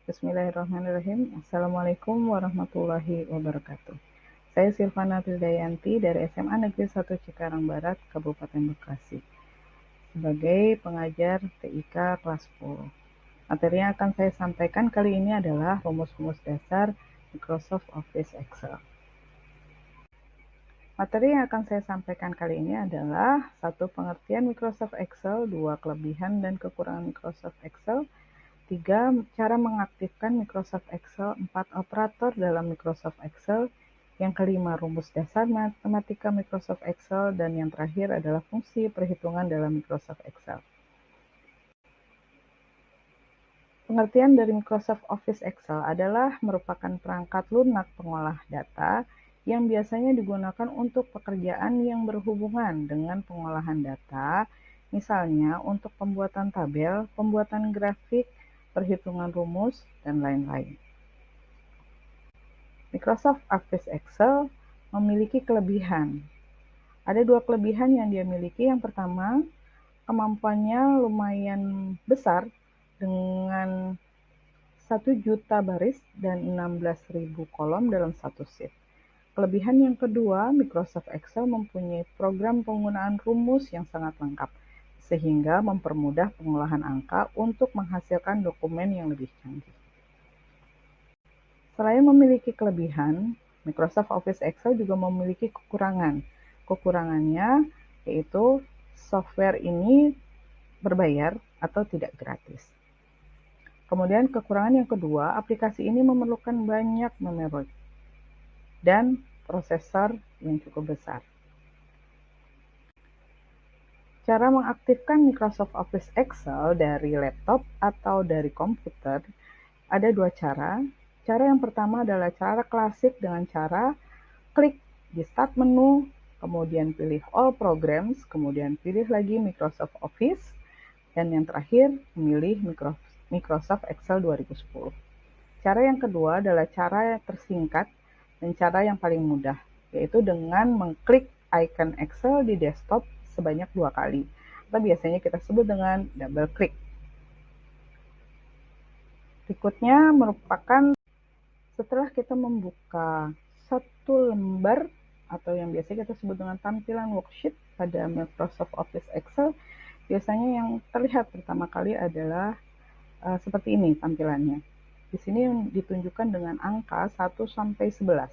Bismillahirrahmanirrahim. Assalamualaikum warahmatullahi wabarakatuh. Saya Silvana Tridayanti dari SMA Negeri 1 Cikarang Barat, Kabupaten Bekasi, sebagai pengajar TIK kelas 10. Materi yang akan saya sampaikan kali ini adalah rumus-rumus dasar Microsoft Office Excel. Materi yang akan saya sampaikan kali ini adalah 1. Pengertian Microsoft Excel, 2. Kelebihan dan kekurangan Microsoft Excel, 3. Cara mengaktifkan Microsoft Excel, 4. Operator dalam Microsoft Excel, yang kelima rumus dasar matematika Microsoft Excel, dan yang terakhir adalah fungsi perhitungan dalam Microsoft Excel. Pengertian dari Microsoft Office Excel adalah merupakan perangkat lunak pengolah data yang biasanya digunakan untuk pekerjaan yang berhubungan dengan pengolahan data, misalnya untuk pembuatan tabel, pembuatan grafik, perhitungan rumus, dan lain-lain. Microsoft Office Excel memiliki kelebihan. Ada 2 kelebihan yang dia miliki. Yang pertama, kemampuannya lumayan besar dengan 1 juta baris dan 16.000 kolom dalam satu sheet. Kelebihan yang kedua, Microsoft Excel mempunyai program penggunaan rumus yang sangat lengkap, sehingga mempermudah pengolahan angka untuk menghasilkan dokumen yang lebih canggih. Selain memiliki kelebihan, Microsoft Office Excel juga memiliki kekurangan. Kekurangannya yaitu software ini berbayar atau tidak gratis. Kemudian kekurangan yang kedua, aplikasi ini memerlukan banyak memori dan prosesor yang cukup besar. Cara mengaktifkan Microsoft Office Excel dari laptop atau dari komputer ada 2 cara. Cara yang pertama adalah cara klasik dengan cara klik di Start menu, kemudian pilih All Programs, kemudian pilih lagi Microsoft Office, dan yang terakhir memilih Microsoft Excel 2010. Cara yang kedua adalah cara tersingkat dan cara yang paling mudah, yaitu dengan mengklik icon Excel di desktop sebanyak 2 kali, atau biasanya kita sebut dengan double click. Berikutnya merupakan setelah kita membuka satu lembar atau yang biasa kita sebut dengan tampilan worksheet pada Microsoft Office Excel, biasanya yang terlihat pertama kali adalah seperti ini tampilannya. Di sini ditunjukkan dengan angka 1 sampai 11.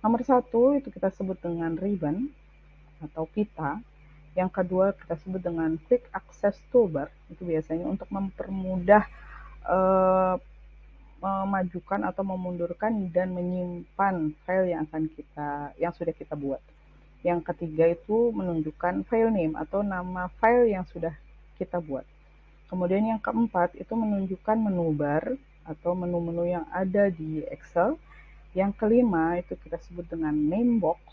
Nomor 1 itu kita sebut dengan ribbon atau pita. Yang kedua kita sebut dengan quick access toolbar, itu biasanya untuk mempermudah memajukan atau memundurkan dan menyimpan file yang sudah kita buat. Yang ketiga itu menunjukkan file name atau nama file yang sudah kita buat. Kemudian yang keempat itu menunjukkan menu bar atau menu-menu yang ada di Excel. Yang kelima itu kita sebut dengan name box.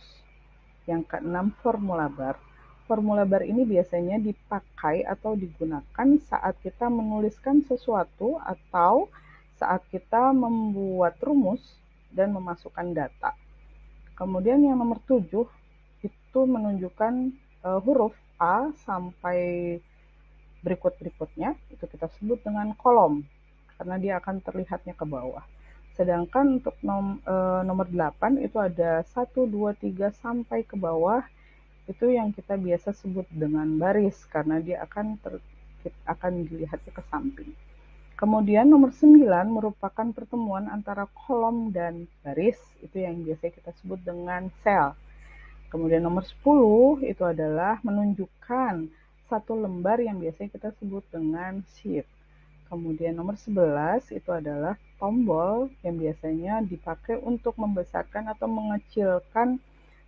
Yang keenam formula bar. Formula bar ini biasanya dipakai atau digunakan saat kita menuliskan sesuatu atau saat kita membuat rumus dan memasukkan data. Kemudian yang nomor 7 itu menunjukkan huruf A sampai berikut-berikutnya, itu kita sebut dengan kolom, karena dia akan terlihatnya ke bawah. Sedangkan untuk nomor 8 itu ada 1, 2, 3 sampai ke bawah, itu yang kita biasa sebut dengan baris, karena dia akan dilihatnya ke samping. Kemudian nomor 9 merupakan pertemuan antara kolom dan baris, itu yang biasa kita sebut dengan sel. Kemudian nomor 10 itu adalah menunjukkan satu lembar yang biasanya kita sebut dengan sheet. Kemudian nomor 11 itu adalah tombol yang biasanya dipakai untuk membesarkan atau mengecilkan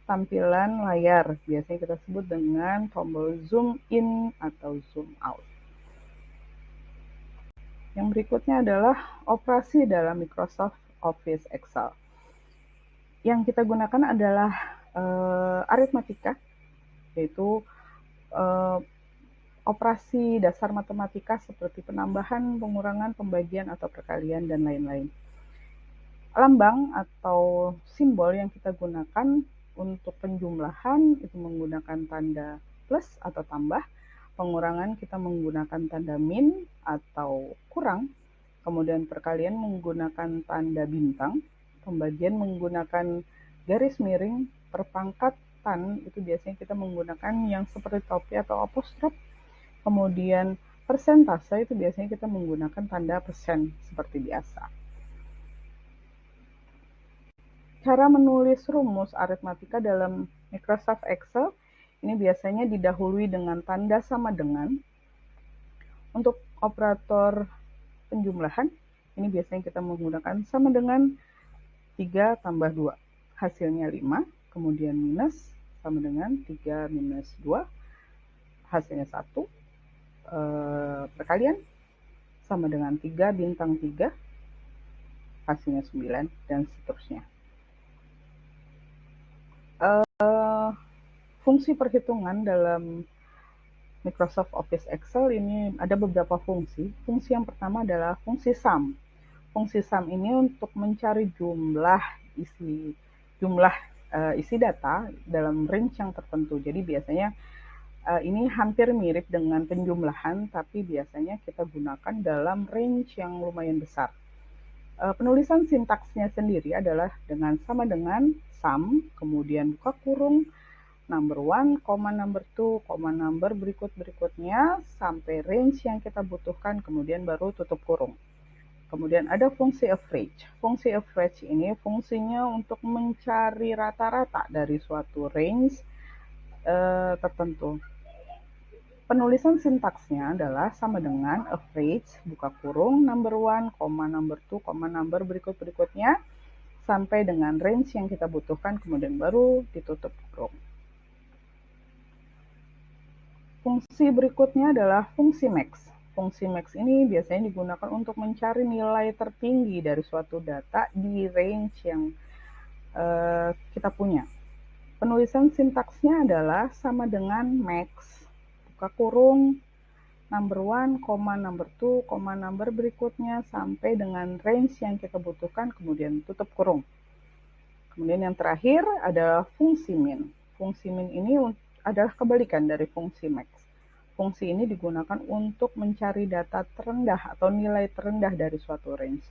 tampilan layar. Biasanya kita sebut dengan tombol zoom in atau zoom out. Yang berikutnya adalah operasi dalam Microsoft Office Excel. Yang kita gunakan adalah aritmatika, yaitu operasi dasar matematika seperti penambahan, pengurangan, pembagian, atau perkalian, dan lain-lain. Lambang atau simbol yang kita gunakan untuk penjumlahan itu menggunakan tanda plus atau tambah, pengurangan kita menggunakan tanda min atau kurang, kemudian perkalian menggunakan tanda bintang, pembagian menggunakan garis miring, perpangkatan itu biasanya kita menggunakan yang seperti topi atau apostrof, kemudian persentase itu biasanya kita menggunakan tanda persen seperti biasa. Cara menulis rumus aritmatika dalam Microsoft Excel ini biasanya didahului dengan tanda sama dengan. Untuk operator penjumlahan, ini biasanya kita menggunakan sama dengan 3 tambah 2. Hasilnya 5, kemudian minus sama dengan 3 minus 2, hasilnya 1. Perkalian sama dengan 3 bintang 3, hasilnya 9, dan seterusnya. Fungsi perhitungan dalam Microsoft Office Excel ini ada beberapa fungsi. Fungsi yang pertama adalah fungsi sum. Fungsi sum ini untuk mencari jumlah isi data dalam range yang tertentu. Jadi biasanya ini hampir mirip dengan penjumlahan, tapi biasanya kita gunakan dalam range yang lumayan besar. Penulisan sintaksnya sendiri adalah sama dengan sum, kemudian buka kurung, number 1, number 2, number berikutnya, sampai range yang kita butuhkan, kemudian baru tutup kurung. Kemudian ada fungsi average. Fungsi average ini fungsinya untuk mencari rata-rata dari suatu range tertentu. Penulisan sintaksnya adalah sama dengan average, buka kurung, number 1, number 2, number berikutnya, sampai dengan range yang kita butuhkan, kemudian baru ditutup kurung. Fungsi berikutnya adalah fungsi max. Fungsi max ini biasanya digunakan untuk mencari nilai tertinggi dari suatu data di range yang kita punya. Penulisan sintaksnya adalah sama dengan max, buka kurung, number 1, number 2, number berikutnya, sampai dengan range yang kita butuhkan, kemudian tutup kurung. Kemudian yang terakhir ada fungsi min. Fungsi min ini adalah kebalikan dari fungsi max. Fungsi ini digunakan untuk mencari data terendah atau nilai terendah dari suatu range.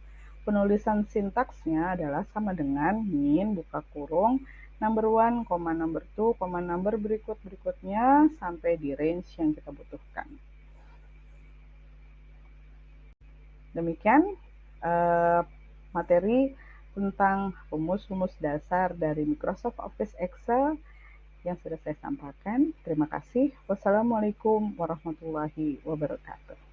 Penulisan sintaksnya adalah sama dengan min, buka kurung, number 1, number 2, number berikutnya, sampai di range yang kita butuhkan. Demikian materi tentang rumus-rumus dasar dari Microsoft Office Excel yang sudah saya sampaikan. Terima kasih. Wassalamualaikum warahmatullahi wabarakatuh.